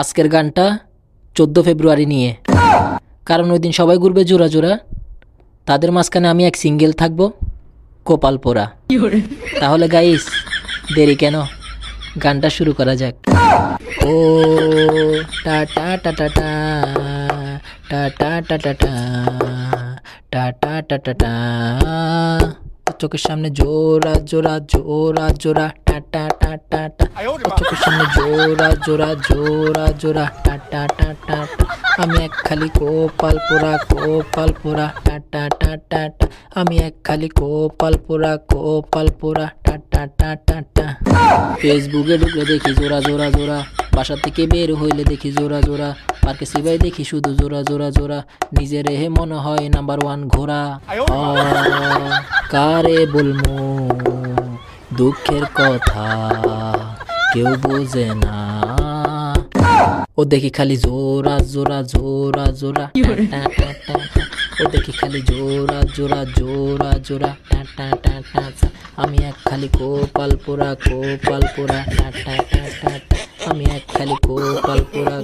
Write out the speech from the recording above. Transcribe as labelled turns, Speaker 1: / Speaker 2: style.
Speaker 1: আজকের গানটা 14 ফেব্রুয়ারি নিয়ে, কারণ ওই দিন সবাই ঘুরবে জোড়া জোড়া, তাদের মাঝখানে আমি এক সিঙ্গেল থাকবো, কপাল পোড়া। তাহলে গাইস দেরি কেন, গানটা শুরু করা যাক। ও টা টা টা টা টা টা টা টা টা টা টা টা টা টা টা, চোখের সামনে জোড়া জোড়া জোড়া জোড়া টা টা টা টা টা, চোখের সামনে জোড়া জোড়া জোড়া জোড়া টা টা টা টা টা, আমি এক খালি কপাল পোড়া টা টা টা টা টা, আমি এক খালি কপাল পোড়া টা টা টা টা টা। ফেসবুকে ঢুকলে দেখি জোড়া জোড়া জোড়া, বাসা থেকে বের হইলে দেখি জোড়া জোড়া, পার্কে সিবাই দেখি শুধু জোড়া জোড়া জোড়া, নিজের হে মনে হয় নাম্বার 1 ঘোড়া। কারে বলমু দুঃখের কথা, কেউ বোঝে না, ও দেখি খালি জোড়া জোড়া জোড়া জোড়া টা টা টা টা টা, ও দেখি খালি জোড়া জোড়া জোড়া জোড়া টা টা টা টা টা, আমি এক খালি কপাল পোড়া টা টা টা টা টা, আমি এক খালি কপাল পোড়া